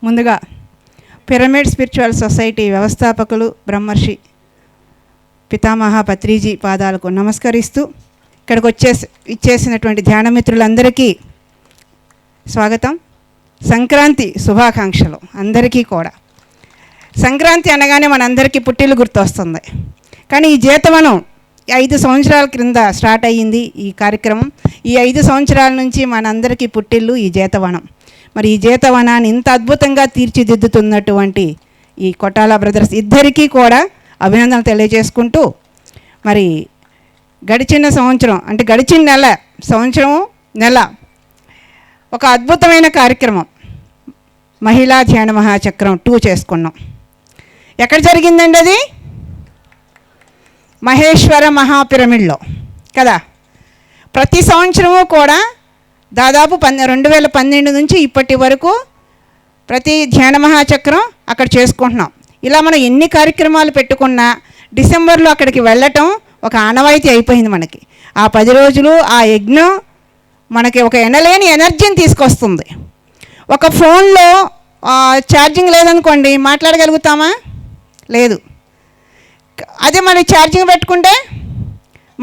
ముందుగా pyramid spiritual society వ్యవస్థాపకులు బ్రహ్మర్షి పితామహ పత్రిజీ పాదాలకు నమస్కరిస్తూ ఇక్కడికి ఇచ్చేసినటువంటి ధ్యానమిత్రులందరికీ స్వాగతం. సంక్రాంతి శుభాకాంక్షలు అందరికీ కూడా. సంక్రాంతి అనగానే మనందరికీ పుట్టిల్లు గుర్తొస్తుంది. కానీ ఈ జేతవనం 5 సంవత్సరాల క్రింద స్టార్ట్ అయ్యింది ఈ కార్యక్రమం. ఈ 5 సంవత్సరాల నుంచి మనందరికీ పుట్టిల్లు ఈ జేతవనం. మరి ఈ జేతవనాన్ని ఇంత అద్భుతంగా తీర్చిదిద్దుతున్నటువంటి ఈ కొట్టాల బ్రదర్స్ ఇద్దరికీ కూడా అభినందనలు తెలియజేసుకుంటూ, మరి గడిచిన సంవత్సరం అంటే గడిచిన నెల ఒక అద్భుతమైన కార్యక్రమం మహిళా ధ్యాన మహాచక్రం 2 చేసుకున్నాం. ఎక్కడ జరిగిందండి అది? మహేశ్వర మహాపిరమిడ్లో కదా. ప్రతి సంవత్సరము కూడా దాదాపు 2012 నుంచి ఇప్పటి వరకు ప్రతి ధ్యాన మహాచక్రం అక్కడ చేసుకుంటున్నాం. ఇలా మనం ఎన్ని కార్యక్రమాలు పెట్టుకున్నా డిసెంబర్లో అక్కడికి వెళ్ళటం ఒక ఆనవాయితీ అయిపోయింది మనకి. ఆ 10 రోజులు ఆ యజ్ఞం మనకి ఒక ఎనలేని ఎనర్జీని తీసుకొస్తుంది. ఒక ఫోన్లో ఛార్జింగ్ లేదనుకోండి, మాట్లాడగలుగుతామా? లేదు. అదే మరి ఛార్జింగ్ పెట్టుకుంటే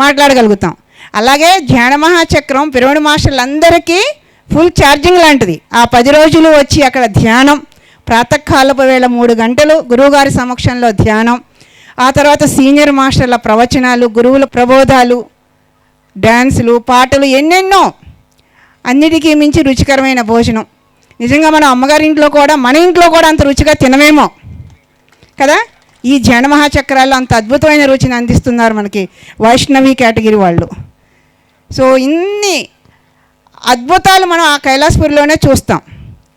మాట్లాడగలుగుతాం. అలాగే ధ్యాన మహాచక్రం పిరమిడ్ మాస్టర్లందరికీ ఫుల్ ఛార్జింగ్ లాంటిది. ఆ 10 రోజులు వచ్చి అక్కడ ధ్యానం, ప్రాతకాలపు వేళ 3 గంటలు గురువుగారి సమక్షంలో ధ్యానం, ఆ తర్వాత సీనియర్ మాస్టర్ల ప్రవచనాలు, గురువుల ప్రబోధాలు, డ్యాన్సులు, పాటలు, ఎన్నెన్నో. అన్నిటికీ మించి రుచికరమైన భోజనం. నిజంగా మన అమ్మగారి ఇంట్లో కూడా మన ఇంట్లో కూడా అంత రుచిగా తినమేమో కదా. ఈ ధ్యాన మహాచక్రాల్లో అంత అద్భుతమైన రుచిని అందిస్తున్నారు మనకి వైష్ణవి కేటగిరీ వాళ్ళు. సో ఇన్ని అద్భుతాలు మనం ఆ కైలాసపురిలోనే చూస్తాం.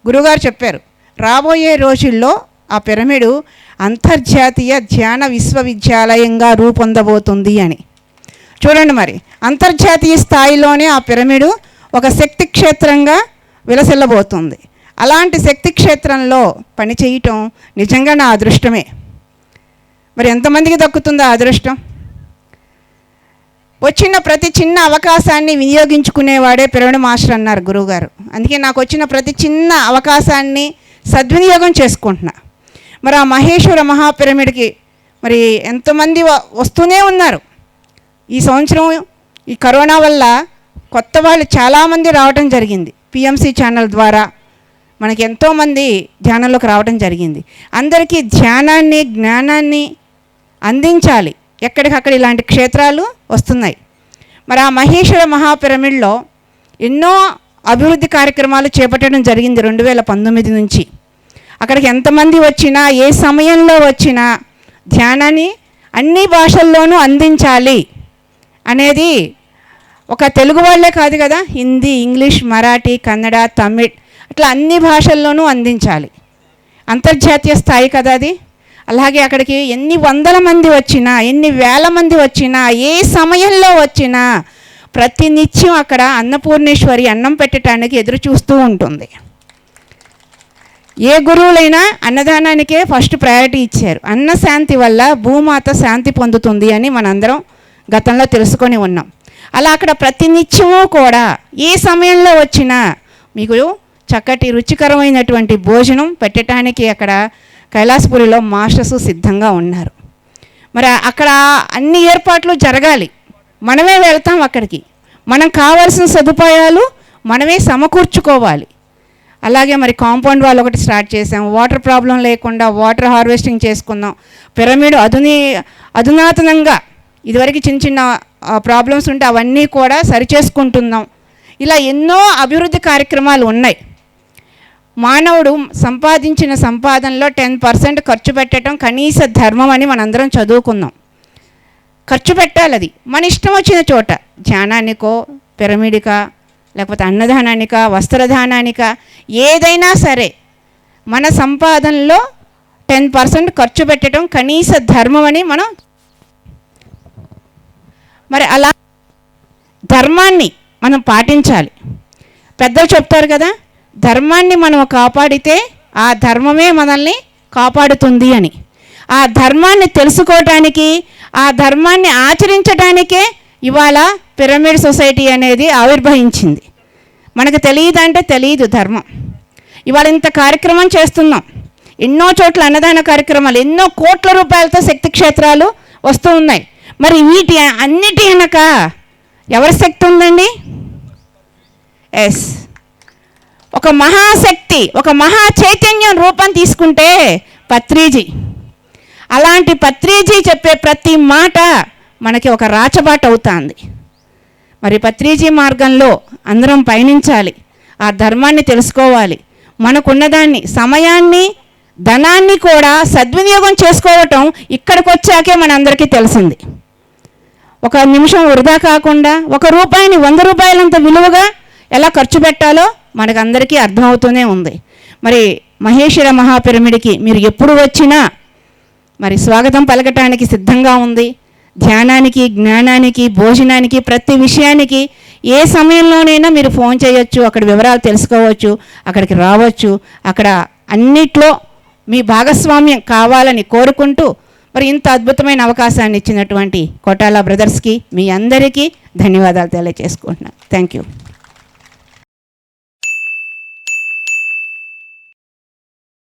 గురువుగారు చెప్పారు, రాబోయే రోజుల్లో ఆ పిరమిడు అంతర్జాతీయ ధ్యాన విశ్వవిద్యాలయంగా రూపొందబోతుంది అని. చూడండి, మరి అంతర్జాతీయ స్థాయిలోనే ఆ పిరమిడు ఒక శక్తి క్షేత్రంగా విలసిల్లబోతుంది. అలాంటి శక్తి క్షేత్రంలో పని చేయటం నిజంగా నా అదృష్టమే. మరి ఎంతమందికి దక్కుతుందో ఆ అదృష్టం? వచ్చిన ప్రతి చిన్న అవకాశాన్ని వినియోగించుకునేవాడే పిరమిడ్ మాస్టర్ అన్నారు గురువుగారు. అందుకే నాకు వచ్చిన ప్రతి చిన్న అవకాశాన్ని సద్వినియోగం చేసుకుంటున్నా. మరి ఆ మహేశ్వర మహాపిరమిడ్కి మరి ఎంతోమంది వస్తూనే ఉన్నారు. ఈ సంవత్సరం ఈ కరోనా వల్ల కొత్త వాళ్ళు చాలామంది రావడం జరిగింది. PMC ఛానల్ ద్వారా మనకి ఎంతోమంది ధ్యానంలోకి రావడం జరిగింది. అందరికీ ధ్యానాన్ని, జ్ఞానాన్ని అందించాలి. ఎక్కడికక్కడ ఇలాంటి క్షేత్రాలు వస్తున్నాయి. మరి ఆ మహేశ్వర మహాపిరమిడ్లో ఎన్నో అభివృద్ధి కార్యక్రమాలు చేపట్టడం జరిగింది 2019 నుంచి. అక్కడికి ఎంతమంది వచ్చినా, ఏ సమయంలో వచ్చినా ధ్యానాన్ని అన్ని భాషల్లోనూ అందించాలి అనేది ఒక తెలుగు వాళ్ళే కాదు కదా, హిందీ, ఇంగ్లీష్, మరాఠీ, కన్నడ, తమిళ్ అట్లా అన్ని భాషల్లోనూ అందించాలి. అంతర్జాతీయ స్థాయి కదా అది. అలాగే అక్కడికి ఎన్ని వందల మంది వచ్చినా, ఎన్ని వేల మంది వచ్చినా, ఏ సమయంలో వచ్చినా ప్రతినిత్యం అక్కడ అన్నపూర్ణేశ్వరి అన్నం పెట్టడానికి ఎదురు చూస్తూ ఉంటుంది. ఏ గురువులైనా అన్నదానానికే ఫస్ట్ ప్రయారిటీ ఇచ్చారు. అన్న శాంతి వల్ల భూమాత శాంతి పొందుతుంది అని మనందరం గతంలో తెలుసుకొని ఉన్నాం. అలా అక్కడ ప్రతినిత్యము కూడా ఏ సమయంలో వచ్చినా మీకు చక్కటి రుచికరమైనటువంటి భోజనం పెట్టడానికి అక్కడ కైలాసపురిలో మాస్టర్స్ సిద్ధంగా ఉన్నారు. మరి అక్కడ అన్ని ఏర్పాట్లు జరగాలి. మనమే వెళ్తాం అక్కడికి. మనం కావాల్సిన సదుపాయాలు మనమే సమకూర్చుకోవాలి. అలాగే మరి కాంపౌండ్ వాల్ ఒకటి స్టార్ట్ చేసాం. వాటర్ ప్రాబ్లం లేకుండా వాటర్ హార్వెస్టింగ్ చేసుకుందాం. పిరమిడ్ అధునాతనంగా ఇదివరకు చిన్న చిన్న ప్రాబ్లమ్స్ ఉంటే అవన్నీ కూడా సరిచేసుకుంటున్నాం. ఇలా ఎన్నో అభివృద్ధి కార్యక్రమాలు ఉన్నాయి. మానవుడు సంపాదించిన సంపాదనలో 10% ఖర్చు పెట్టడం కనీస ధర్మం అని మనందరం చదువుకున్నాం. ఖర్చు పెట్టాలి. అది మన ఇష్టం వచ్చిన చోట, ధ్యానానికో, పిరమిడ్కా, లేకపోతే అన్నదానానికా, వస్త్రదానానికా, ఏదైనా సరే మన సంపాదనలో 10% ఖర్చు పెట్టడం కనీస ధర్మం అని మనం. మరి అలా ధర్మాన్ని మనం పాటించాలి. పెద్దలు చెప్తారు కదా, ధర్మాన్ని మనం కాపాడితే ఆ ధర్మమే మనల్ని కాపాడుతుంది అని. ఆ ధర్మాన్ని తెలుసుకోవటానికి, ఆ ధర్మాన్ని ఆచరించడానికే ఇవాళ పిరమిడ్ సొసైటీ అనేది ఆవిర్భవించింది. మనకు తెలియదంటే తెలియదు ధర్మం. ఇవాళ ఇంత కార్యక్రమం చేస్తున్నాం, ఎన్నో చోట్ల అన్నదాన కార్యక్రమాలు, ఎన్నో కోట్ల రూపాయలతో శక్తి క్షేత్రాలు వస్తూ ఉన్నాయి. మరి వీటి అన్నిటి వెనక ఎవరి శక్తి ఉందండి? ఎస్, ఒక మహాశక్తి, ఒక మహా చైతన్యం రూపం తీసుకుంటే పత్రిజీ. అలాంటి పత్రిజీ చెప్పే ప్రతి మాట మనకి ఒక రాచబాట అవుతుంది. మరి పత్రిజీ మార్గంలో అందరం పయనించాలి, ఆ ధర్మాన్ని తెలుసుకోవాలి. మనకున్నదాన్ని, సమయాన్ని, ధనాన్ని కూడా సద్వినియోగం చేసుకోవటం ఇక్కడికి వచ్చాకే మనందరికీ తెలిసింది. ఒక నిమిషం వృధా కాకుండా 1 రూపాయిని 100 రూపాయలంత విలువగా ఎలా ఖర్చు పెట్టాలో మనకందరికీ అర్థమవుతూనే ఉంది. మరి మహేశ్వర మహాపిరమిడ్కి మీరు ఎప్పుడు వచ్చినా మరి స్వాగతం పలకటానికి సిద్ధంగా ఉంది. ధ్యానానికి, జ్ఞానానికి, భోజనానికి, ప్రతి విషయానికి ఏ సమయంలోనైనా మీరు ఫోన్ చేయొచ్చు, అక్కడ వివరాలు తెలుసుకోవచ్చు, అక్కడికి రావచ్చు. అక్కడ అన్నిట్లో మీ భాగస్వామ్యం కావాలని కోరుకుంటూ మరి ఇంత అద్భుతమైన అవకాశాన్ని ఇచ్చినటువంటి కోటాల బ్రదర్స్కి మీ అందరికీ ధన్యవాదాలు తెలియజేసుకుంటున్నాను. Thank you.